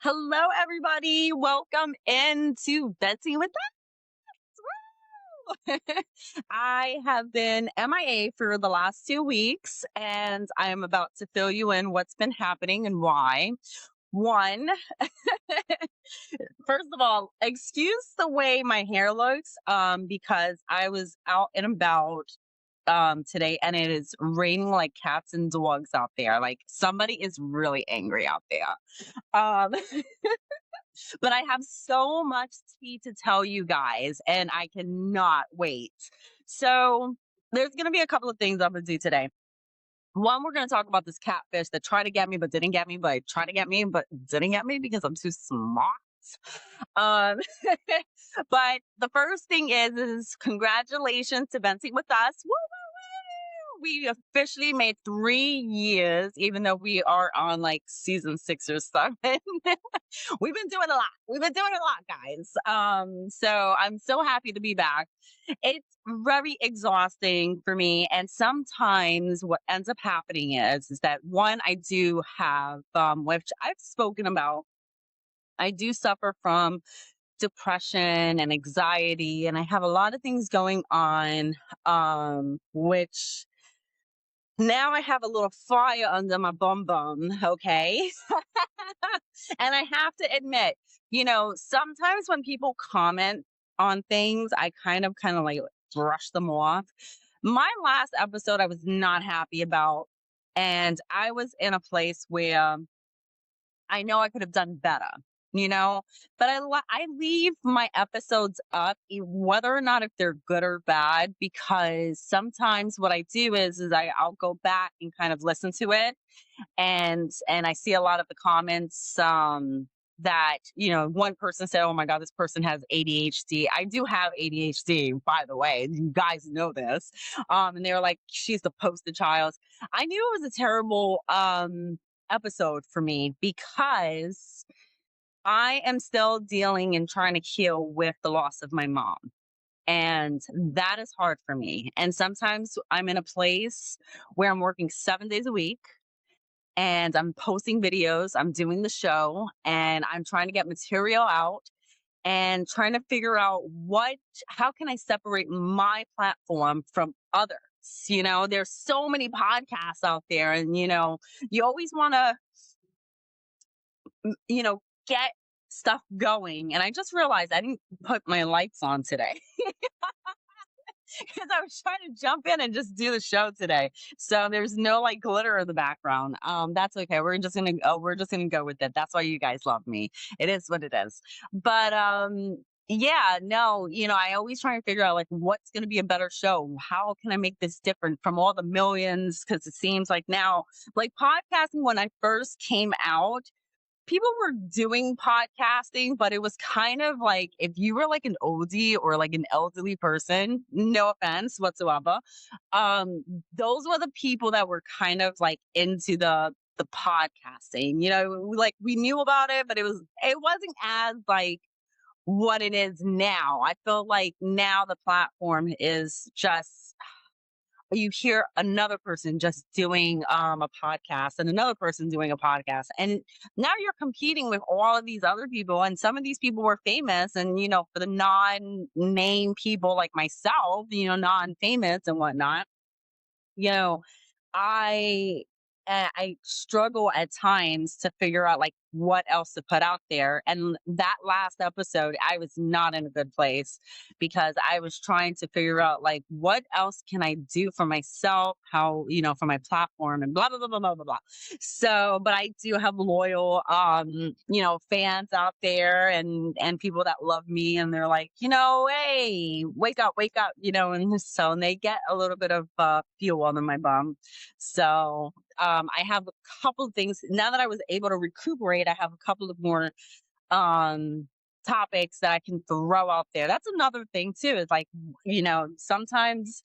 Hello, everybody. Welcome into Betsy with Us. I have been MIA for the last 2 weeks, and I am about to fill you in what's been happening and why. One, first of all, excuse the way my hair looks, because I was out and about today and it is raining like cats and dogs out there. Like somebody is really angry out there. Um But I have so much tea to tell you guys, and I cannot wait. So, there's going to be a couple of things I'm going to do today. One, we're going to talk about this catfish that tried to get me, but didn't get me, but tried to get me, but didn't get me because I'm too smart. Um, but the first thing is congratulations to Betsy with us. Woo, woo, woo. We officially made 3 years, even though we are on like season 6 or 7. We've been doing a lot. We've been doing a lot, guys. So I'm so happy to be back. It's very exhausting for me. And sometimes what ends up happening is that one, I do have, which I've spoken about, I do suffer from depression and anxiety, and I have a lot of things going on, which now I have a little fire under my bum bum, okay? And I have to admit, sometimes when people comment on things, I kind of like brush them off. My last episode, I was not happy about, and I was in a place where I know I could have done better, you know, but I leave my episodes up, whether or not if they're good or bad, because sometimes what I do is I'll go back and kind of listen to it, and I see a lot of the comments that one person said, "Oh my God, this person has ADHD." I do have ADHD, by the way. You guys know this. And they were like, "She's the poster child." I knew it was a terrible episode for me because I am still dealing and trying to heal with the loss of my mom. And that is hard for me. And sometimes I'm in a place where I'm working 7 days a week and I'm posting videos, I'm doing the show, and I'm trying to get material out and trying to figure out how can I separate my platform from others? There's so many podcasts out there, and you always want to, get stuff going. And I just realized I didn't put my lights on today. Because I was trying to jump in and just do the show today. So there's no like glitter in the background. That's okay. We're just gonna go with it. That's why you guys love me. It is what it is. But yeah, no, I always try and figure out like what's gonna be a better show. How can I make this different from all the millions? Because it seems like now, like podcasting when I first came out, people were doing podcasting, but it was kind of like if you were like an oldie or like an elderly person, no offense whatsoever, um, those were the people that were kind of like into the podcasting. Like we knew about it, but it wasn't as like what it is now. I feel like now the platform is just you hear another person just doing a podcast and another person doing a podcast, and now you're competing with all of these other people, and some of these people were famous, and for the non-name people like myself, non-famous and whatnot, you know I struggle at times to figure out like what else to put out there. And that last episode, I was not in a good place because I was trying to figure out like what else can I do for myself, how, for my platform and blah blah blah blah blah blah blah. So, but I do have loyal fans out there and people that love me, and they're like, hey, wake up, and they get a little bit of fuel under my bum. So I have a couple of things now that I was able to recuperate. I have a couple of more um, topics that I can throw out there. That's another thing too. It's like sometimes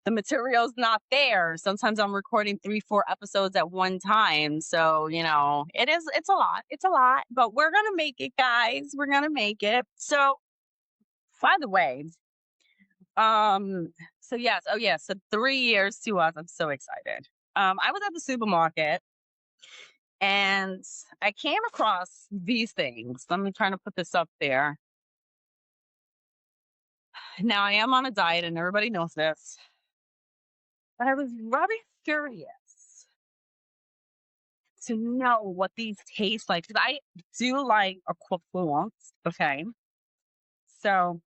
the material's not there. Sometimes I'm recording 3, 4 episodes at one time. So it's a lot. It's a lot, but we're gonna make it, guys. We're gonna make it. So by the way, um, so yes, oh yes, so 3 years to us. I'm so excited. I was at the supermarket And I came across these things. I'm trying to put this up there. Now I am on a diet and everybody knows this, but I was really curious to know what these taste like. 'Cause I do like a croissant. Okay. So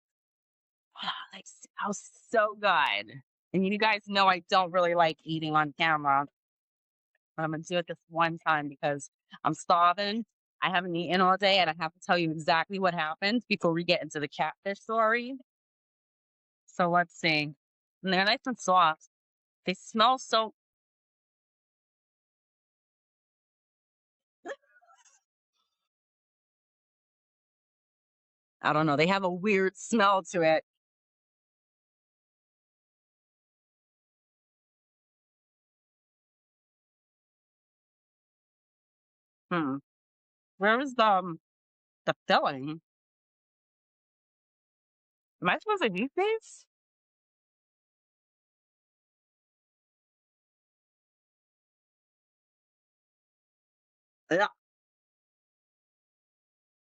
they smell so good. And you guys know I don't really like eating on camera, but I'm gonna do it this one time because I'm starving. I haven't eaten all day, and I have to tell you exactly what happened before we get into the catfish story. So let's see. And they're nice and soft. They smell so. I don't know. They have a weird smell to it. Hmm. Where is the filling? Am I supposed to eat these? Yeah.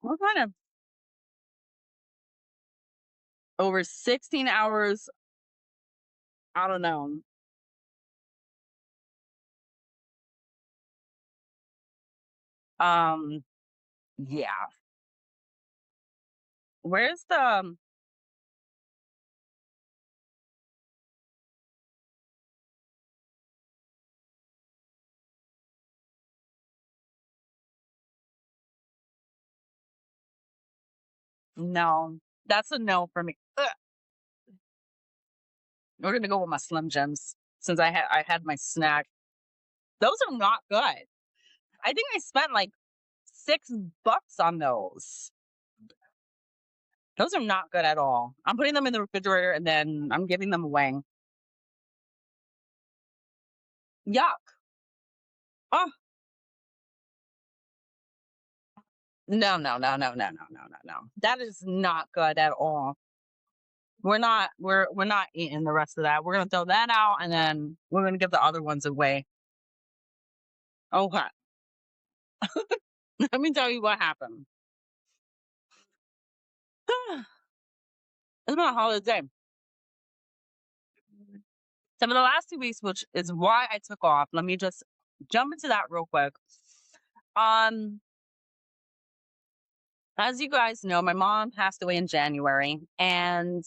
What kind of over 16 hours? I don't know. Um. Yeah. Where's the? No. That's a no for me. Ugh. We're gonna go with my Slim Jims since I had my snack. Those are not good. I think I spent like $6 on those. Those are not good at all. I'm putting them in the refrigerator and then I'm giving them away. Yuck. Oh no, no, no, no, no, no, no, no, no. That is not good at all. We're not eating the rest of that. We're gonna throw that out and then we're gonna give the other ones away. Okay. Let me tell you what happened. It's been a holiday. So for the last 2 weeks, which is why I took off, let me just jump into that real quick. Um, as you guys know, my mom passed away in January, and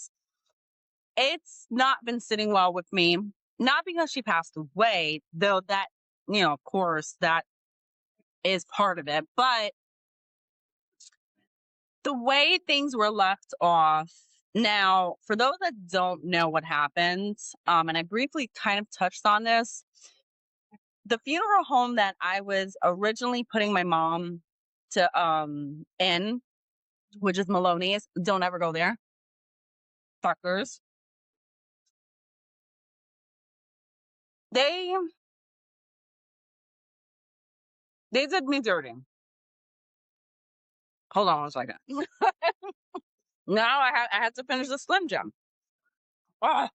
it's not been sitting well with me. Not because she passed away, though that, of course, that is part of it, but the way things were left off. Now, for those that don't know what happened, and I briefly kind of touched on this, the funeral home that I was originally putting my mom to in, which is Maloney's, don't ever go there. Fuckers. They they did me dirty. Hold on one second. Now I had to finish the Slim Jim. Oh,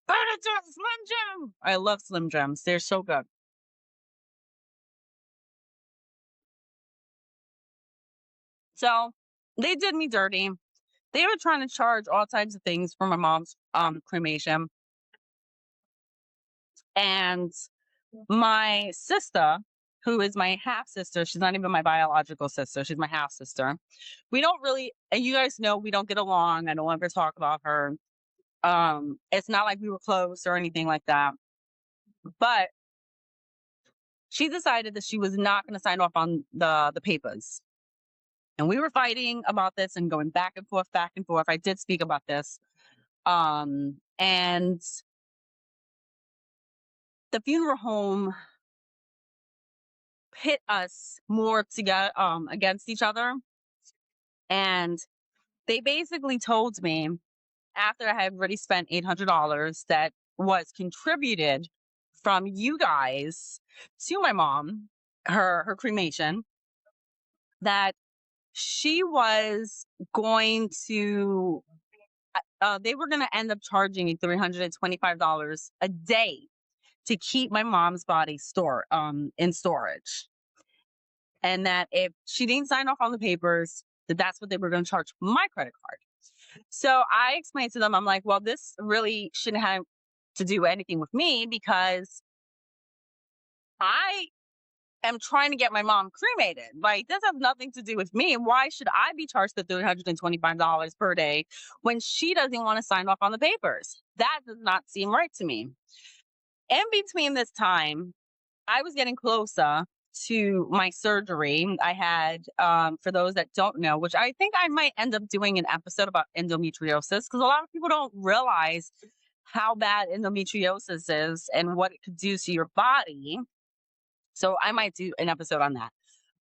finish the Slim Jim. I love Slim Jims. They're so good. So they did me dirty. They were trying to charge all types of things for my mom's cremation. And my sister, who is my half sister, she's not even my biological sister, she's my half sister. We don't really, and you guys know we don't get along. I don't ever talk about her. It's not like we were close or anything like that. But she decided that she was not going to sign off on the papers. And we were fighting about this and going back and forth, back and forth. I did speak about this. And the funeral home pit us more together against each other. And they basically told me after I had already spent $800 that was contributed from you guys to my mom, her cremation, that she was going to they were going to end up charging me $325 a day to keep my mom's body in storage. and that if she didn't sign off on the papers, that that's what they were going to charge my credit card. So I explained to them, I'm like, well, this really shouldn't have to do anything with me because I am trying to get my mom cremated. Like, this has nothing to do with me. Why should I be charged the $325 per day when she doesn't want to sign off on the papers? That does not seem right to me. In between this time, I was getting closer to my surgery. I had, for those that don't know, which I think I might end up doing an episode about endometriosis because a lot of people don't realize how bad endometriosis is and what it could do to your body. So I might do an episode on that.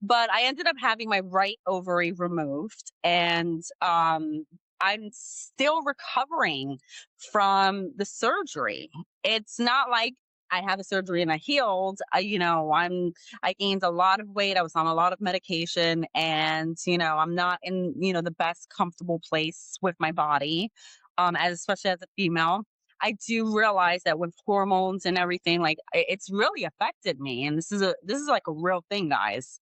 But I ended up having my right ovary removed, and I'm still recovering from the surgery. It's not like I had the surgery and I healed. I gained a lot of weight. I was on a lot of medication, and I'm not in the best comfortable place with my body, as especially as a female. I do realize that with hormones and everything, like it's really affected me. And this is like a real thing, guys.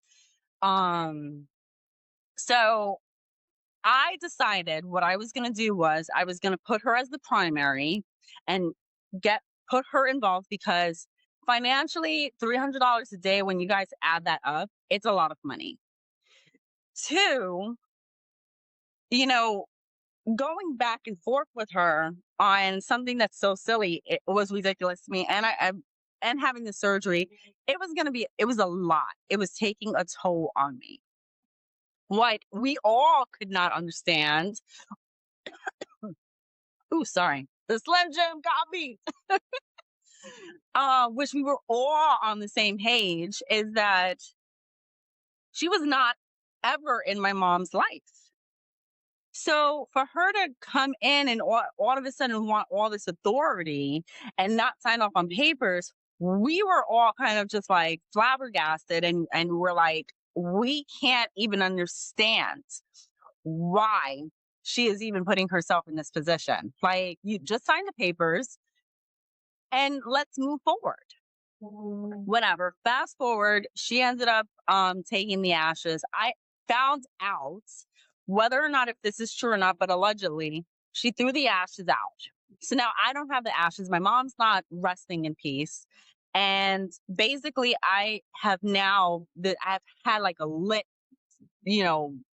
Um, so I decided what I was gonna do was I was gonna put her as the primary and get put her involved because financially, $300 a day, when you guys add that up, it's a lot of money. Two, you know, going back and forth with her on something that's so silly, it was ridiculous to me. And having the surgery, it was a lot. It was taking a toll on me. What we all could not understand. Ooh, sorry. The Slim Jim got me. Which we were all on the same page is that she was not ever in my mom's life. So for her to come in and all of a sudden want all this authority and not sign off on papers, we were all kind of just like flabbergasted, and we're like, we can't even understand why she is even putting herself in this position. Like, you just sign the papers and let's move forward. Whatever. Fast forward, she ended up taking the ashes. I found out whether or not if this is true or not, but allegedly she threw the ashes out. So now I don't have the ashes. My mom's not resting in peace. And basically I've had like a lit,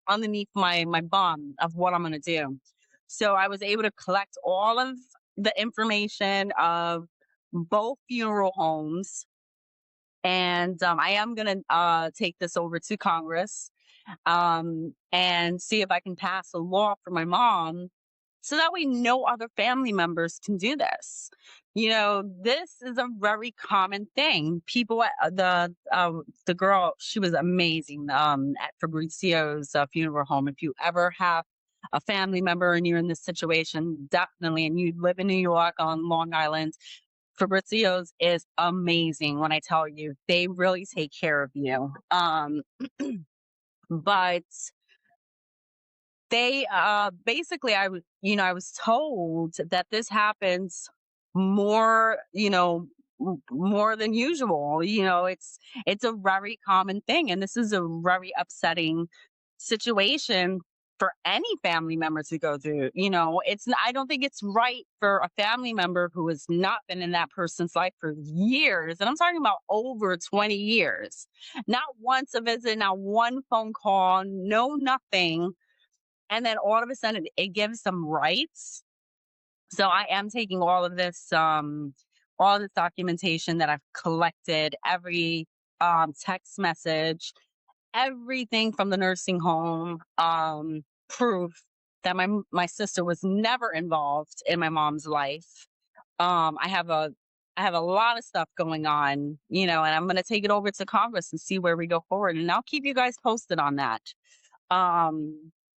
underneath my bum of what I'm gonna do. So I was able to collect all of the information of both funeral homes, and I am going to take this over to Congress, and see if I can pass a law for my mom so that way no other family members can do this. This is a very common thing. People at the girl, she was amazing, at Fabrizio's funeral home. If you ever have a family member and you're in this situation, definitely, and you live in New York on Long Island, Fabrizio's is amazing. When I tell you, they really take care of you. But they basically, I was told that this happens more, more than usual. It's a very common thing, and this is a very upsetting situation for any family member to go through. I don't think it's right for a family member who has not been in that person's life for years, and I'm talking about over 20 years, not once a visit, not one phone call, no nothing, and then all of a sudden it gives them rights. So I am taking all this documentation that I've collected, every text message, everything from the nursing home, proof that my sister was never involved in my mom's life. I have a lot of stuff going on, and I'm going to take it over to Congress and see where we go forward, and I'll keep you guys posted on that.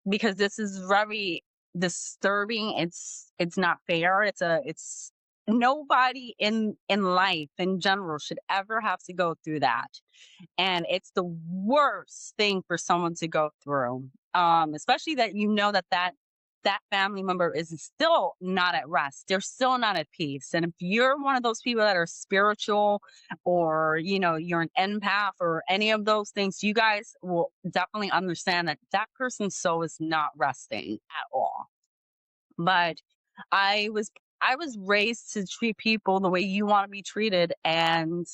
Because this is very disturbing. It's not fair. It's nobody in life in general should ever have to go through that. And it's the worst thing for someone to go through. Especially that that that family member is still not at rest. They're still not at peace. And if you're one of those people that are spiritual, or, you're an empath or any of those things, you guys will definitely understand that that person's soul is not resting at all. But I was I was raised to treat people the way you want to be treated, and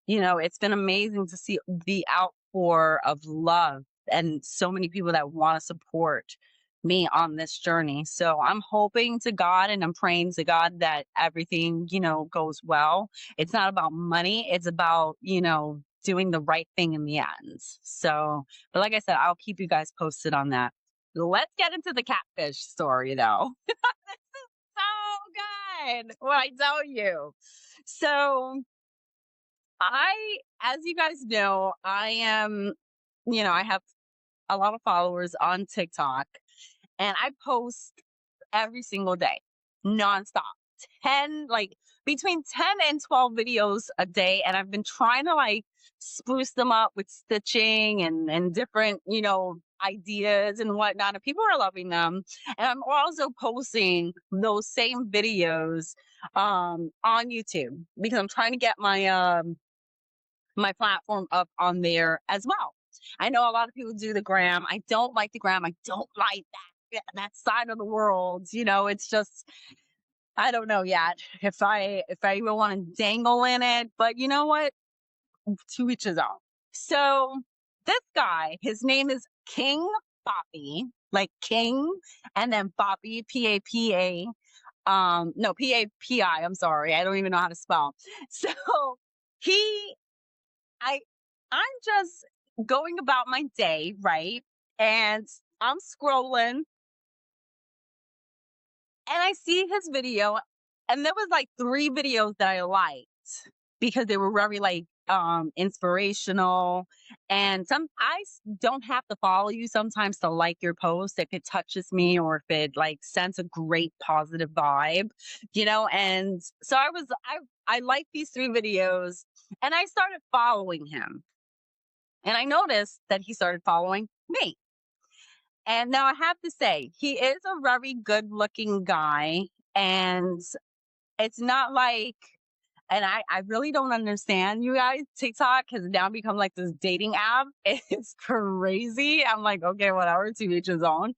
it's been amazing to see the outpour of love and so many people that want to support me on this journey. So I'm hoping to God and I'm praying to God that everything, goes well. It's not about money, it's about, doing the right thing in the end. So, but like I said, I'll keep you guys posted on that. Let's get into the catfish story though. So good what I tell you. So as you guys know, I have a lot of followers on TikTok, and I post every single day, nonstop. 10, like between 10 and 12 videos a day. And I've been trying to like spruce them up with stitching and different, ideas and whatnot. And people are loving them. And I'm also posting those same videos on YouTube because I'm trying to get my platform up on there as well. I know a lot of people do the gram. I don't like the gram. I don't like that side of the world. It's just, I don't know yet if I even want to dangle in it, but you know what? To each his own. So this guy, his name is King Poppy, like King, and then Poppy, P-A-P-A. No, P-A-P-I. I'm sorry, I don't even know how to spell. So he, I, I'm just going about my day, right? And I'm scrolling and I see his video, and there was like 3 videos that I liked because they were very like inspirational. And don't have to follow you sometimes to like your post if it touches me or if it like sends a great positive vibe, and so I liked these 3 videos, and I started following him, and I noticed that he started following me. And now I have to say, he is a very good looking guy. And it's not like, and I really don't understand, you guys. TikTok has now become like this dating app. It's crazy. I'm like, okay, whatever, to each his own.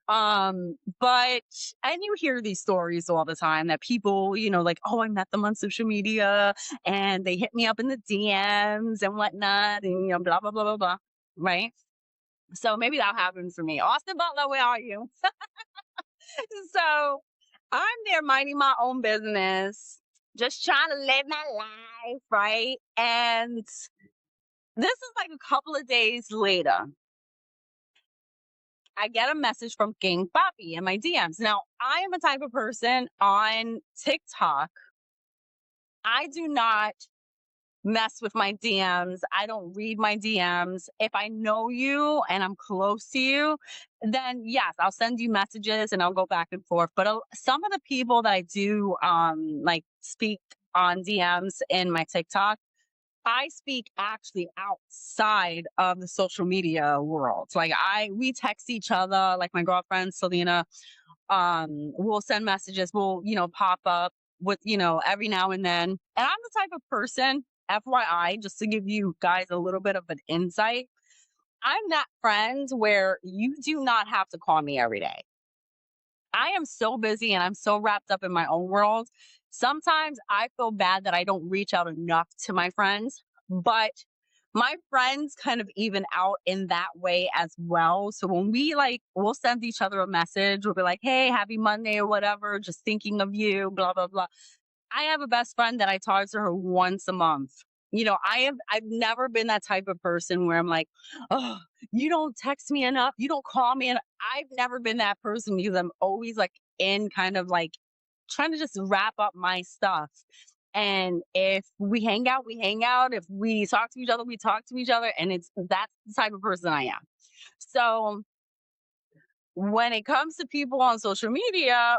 But, and you hear these stories all the time that people, like, oh, I met them on social media and they hit me up in the DMs and whatnot, and, blah, blah, blah, blah, blah. Right. So maybe that happens for me. Austin Butler, where are you? So I'm there minding my own business, just trying to live my life, right? And this is like a couple of days later. I get a message from King Poppy in my DMs. Now, I am a type of person on TikTok. I do not mess with my DMs. I don't read my DMs. If I know you and I'm close to you, then yes, I'll send you messages and I'll go back and forth. But some of the people that I do like speak on DMs in my TikTok, I speak actually outside of the social media world. Like we text each other, like my girlfriend Selena, we'll send messages, we'll, pop up with, every now and then. And I'm the type of person, FYI, just to give you guys a little bit of an insight, I'm that friend where you do not have to call me every day. I am so busy and I'm so wrapped up in my own world. Sometimes I feel bad that I don't reach out enough to my friends, but my friends kind of even out in that way as well. So when we'll send each other a message, we'll be like, hey, happy Monday or whatever, just thinking of you, blah, blah, blah. I have a best friend that I talk to her once a month. I've never been that type of person where I'm like, oh, you don't text me enough, you don't call me, and I've never been that person because I'm always like in kind of like trying to just wrap up my stuff. And if we hang out, we hang out. If we talk to each other, we talk to each other. And that's the type of person I am. So when it comes to people on social media,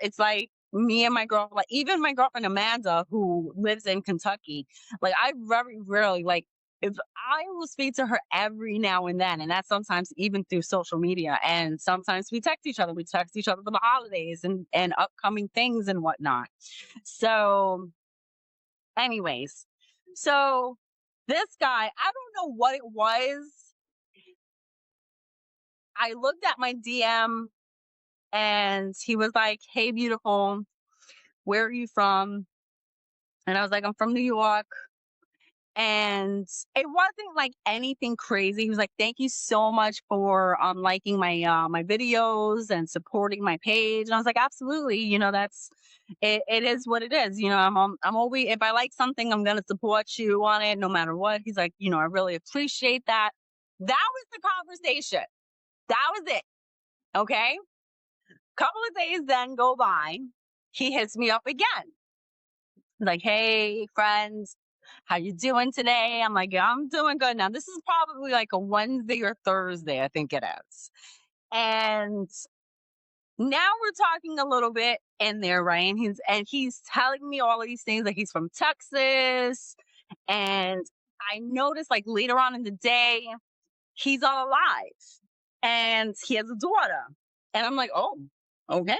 it's like me and my girlfriend, like even my girlfriend Amanda, who lives in Kentucky, like I very rarely, like if I will speak to her every now and then, and that's sometimes even through social media. And sometimes we text each other. We text each other for the holidays and upcoming things and whatnot. So, anyways, so this guy, I don't know what it was. I looked at my DM and he was like, "Hey, beautiful, where are you from?" And I was like, "I'm from New York." And it wasn't like anything crazy. He was like, "Thank you so much for liking my videos and supporting my page." And I was like, "Absolutely, that's it is what it is. I'm always, if I like something, I'm gonna support you on it no matter what." He's like, "I really appreciate that." That was the conversation. That was it. Okay. Couple of days then go by. He hits me up again. Like, "Hey, friends, how you doing today?" I'm like, "Yeah, I'm doing good." Now, this is probably like a Wednesday or Thursday, I think it is. And now we're talking a little bit in there, right? And he's telling me all of these things, like he's from Texas. And I noticed like later on in the day, he's on a live and he has a daughter. And I'm like, "Oh, okay."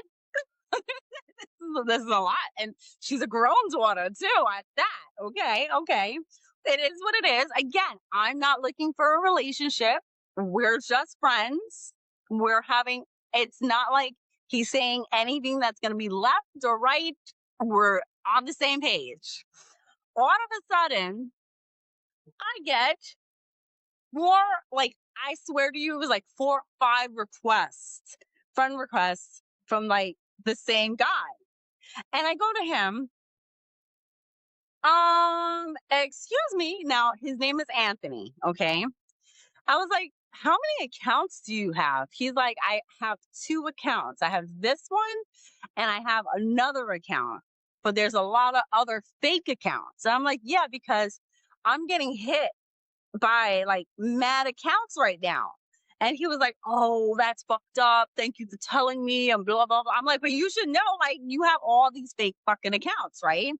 This is a lot. And she's a grown daughter too at that. Okay, okay. It is what it is. Again, I'm not looking for a relationship. We're just friends. It's not like he's saying anything that's going to be left or right. We're on the same page. All of a sudden, I get more, like, I swear to you, it was like 4 or 5 friend requests from like the same guy. And I go to him, excuse me. Now his name is Anthony. Okay. I was like, "How many accounts do you have?" He's like, "I have 2 accounts. I have this one and I have another account, but there's a lot of other fake accounts." And I'm like, "Yeah, because I'm getting hit by like mad accounts right now." And he was like, "Oh, that's fucked up. Thank you for telling me." And blah, blah, blah. I'm like, "But you should know, like, you have all these fake fucking accounts, right?"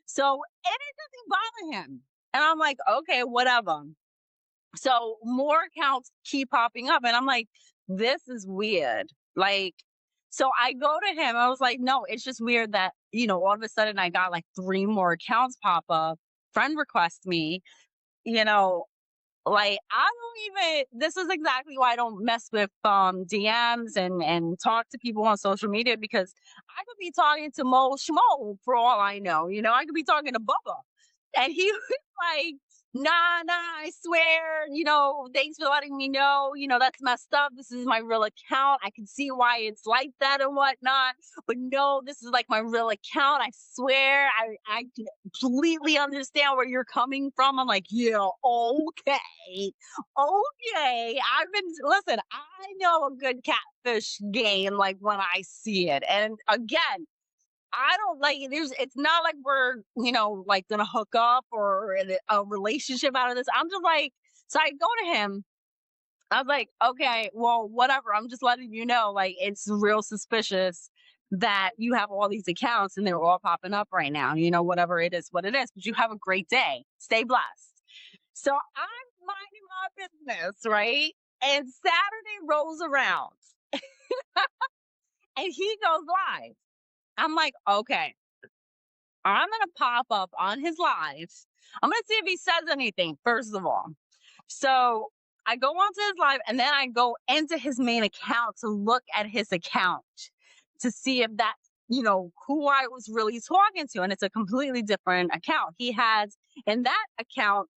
So, and it doesn't bother him. And I'm like, "Okay, whatever." So more accounts keep popping up. And I'm like, "This is weird." Like, so I go to him. I was like, "No, it's just weird that, all of a sudden I got like 3 more accounts pop up, friend request me, you know, like, I don't even, this is exactly why I don't mess with DMs and talk to people on social media, because I could be talking to Mo Schmo for all I know. I could be talking to Bubba. And he was like, "Nah, nah, I swear, thanks for letting me know, that's messed up. This is my real account. I can see why it's like that and whatnot. But no, this is like my real account. I swear, I completely understand where you're coming from." I'm like, "Yeah, okay. Okay." Listen, I know a good catfish game like when I see it. And again, I don't like it's not like we're, like gonna hook up or in a relationship out of this. I'm just like, so I go to him. I was like, "Okay, well, whatever. I'm just letting you know, like, it's real suspicious that you have all these accounts and they're all popping up right now. Whatever it is, what it is. But you have a great day. Stay blessed." So I'm minding my business, right? And Saturday rolls around and he goes live. I'm like, "Okay, I'm gonna pop up on his live. I'm gonna see if he says anything, first of all." So I go onto his live and then I go into his main account to look at his account to see if that's, who I was really talking to. And it's a completely different account. He has in that account,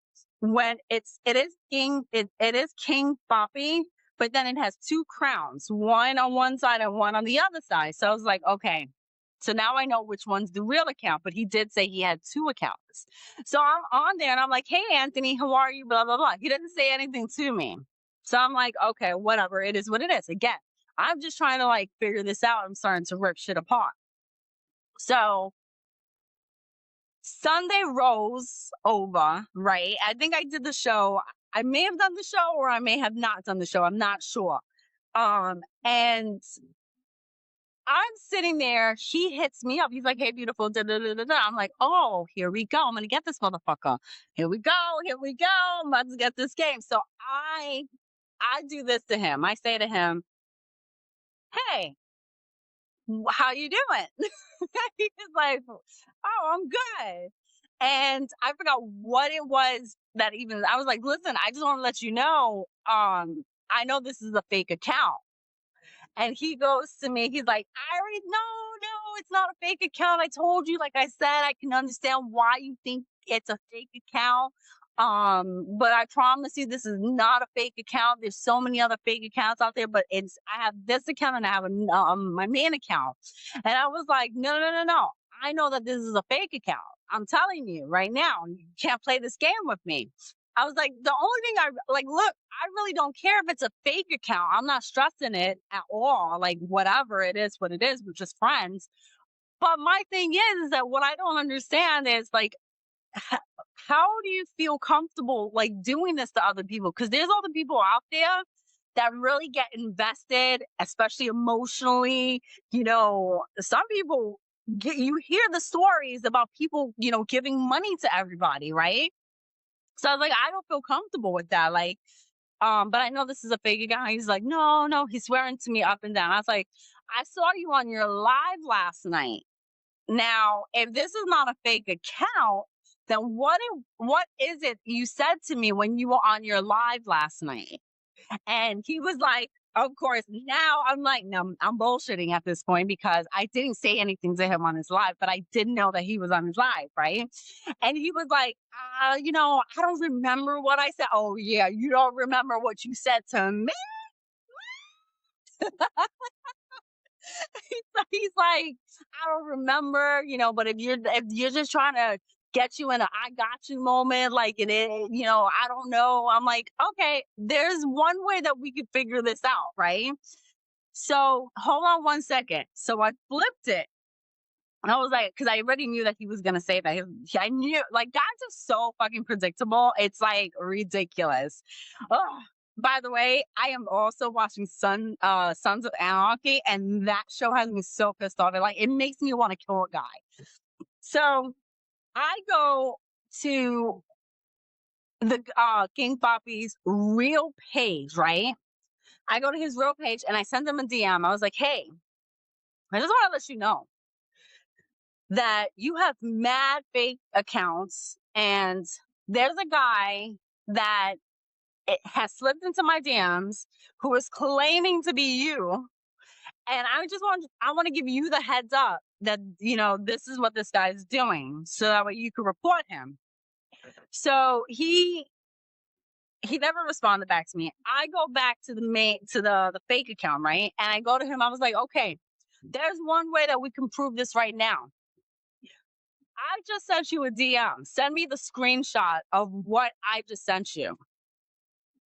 when it is King Poppy, but then it has 2 crowns, one on one side and one on the other side. So I was like, "Okay, so now I know which one's the real account." But he did say he had 2 accounts. So I'm on there and I'm like, "Hey, Anthony, how are you?" Blah, blah, blah. He didn't say anything to me. So I'm like, "Okay, whatever. It is what it is." Again, I'm just trying to like figure this out. I'm starting to rip shit apart. So Sunday rolls over, right? I think I did the show. I may have done the show or I may have not done the show. I'm not sure. And I'm sitting there. He hits me up. He's like, "Hey, beautiful." Da, da, da, da, da. I'm like, "Oh, here we go. I'm gonna get this motherfucker. Here we go. Here we go. I'm about to get this game." So I do this to him. I say to him, "Hey, how you doing?" He's like, "Oh, I'm good." And I forgot what it was that even I was like, "Listen, I just want to let you know, I know this is a fake account." And he goes to me, he's like, "I already no, it's not a fake account. I told you, like I said, I can understand why you think it's a fake account. But I promise you this is not a fake account. There's so many other fake accounts out there, but it's I have this account and I have my main account." And I was like, "No, no, no, no. I know that this is a fake account. I'm telling you right now, you can't play this game with me." I was like, the only thing I like, look, I really don't care if it's a fake account. I'm not stressing it at all. Like, whatever it is, what it is, we're just friends. But my thing is that what I don't understand is like, h- how do you feel comfortable like doing this to other people? Because there's other people out there that really get invested, especially emotionally. Some people you hear the stories about people, giving money to everybody, right? So I was like, I don't feel comfortable with that. Like, but I know this is a fake guy. He's like, no, no, he's swearing to me up and down. I was like, I saw you on your live last night. Now, if this is not a fake account, then what is it you said to me when you were on your live last night? And he was like, of course, now I'm like, no, I'm bullshitting at this point because I didn't say anything to him on his live, but I didn't know that he was on his live, right? And he was like, I don't remember what I said. Oh, yeah, you don't remember what you said to me? He's like, I don't remember, but if you're just trying to get you in a I got you moment, like I don't know. I'm like, okay, there's one way that we could figure this out, right? So hold on one second. So I flipped it. And I was like, because I already knew that he was gonna say that. I knew, like, guys are so fucking predictable. It's like ridiculous. Oh, by the way, I am also watching Sons of Anarchy, and that show has me so pissed off. It makes me want to kill a guy. So I go to the King Poppy's real page, right? I go to his real page and I send him a DM. I was like, hey, I just want to let you know that you have mad fake accounts, and there's a guy that has slipped into my DMs who is claiming to be you. And I want to give you the heads up that, this is what this guy is doing so that way you can report him. So he never responded back to me. I go back to the fake account, right? And I go to him. I was like, okay, there's one way that we can prove this right now. I just sent you a DM. Send me the screenshot of what I just sent you.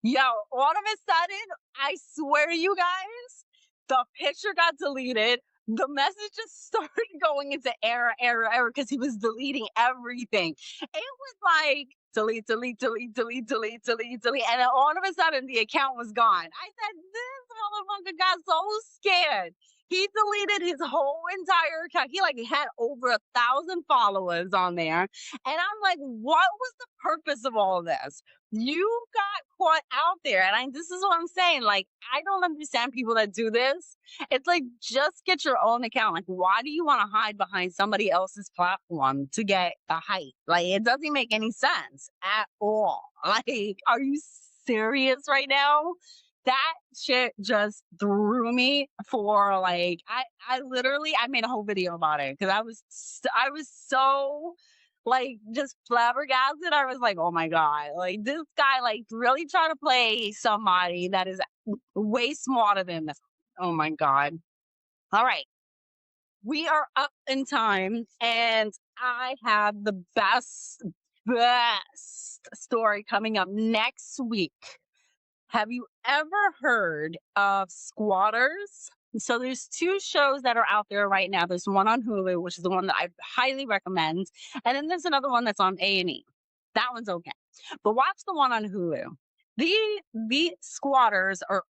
Yo, all of a sudden, I swear to you guys, the picture got deleted. The message just started going into error, because he was deleting everything. It was like delete, delete, delete, delete, delete, delete, delete. And then all of a sudden, the account was gone. I said, this motherfucker got so scared. He deleted his whole entire account. He had over 1,000 followers on there. And I'm like, what was the purpose of all this? You got caught out there. And this is what I'm saying. Like, I don't understand people that do this. It's like, just get your own account. Like, why do you want to hide behind somebody else's platform to get the hype? Like, it doesn't make any sense at all. Like, are you serious right now? That shit just threw me for like, I literally, I made a whole video about it because I was so like just flabbergasted. I was like, oh my God, like this guy like really trying to play somebody that is way smarter than this. Oh my God. All right. We are up in time and I have the best story coming up next week. Have you ever heard of Squatters? So there's two shows that are out there right now. There's one on Hulu, which is the one that I highly recommend, and then there's another one that's on A&E. That one's okay, but watch the one on Hulu. The Squatters are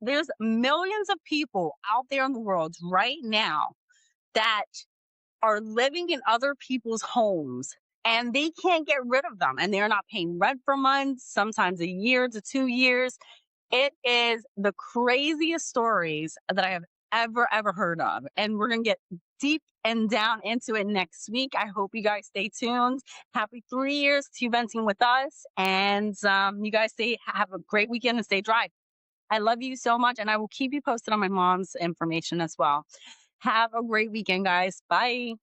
there's millions of people out there in the world right now that are living in other people's homes and they can't get rid of them and they're not paying rent for months, sometimes a year to 2 years. It is the craziest stories that I have ever heard of. And we're going to get deep and down into it next week. I hope you guys stay tuned. Happy 3 years to venting with us. And you guys have a great weekend and stay dry. I love you so much. And I will keep you posted on my mom's information as well. Have a great weekend, guys. Bye.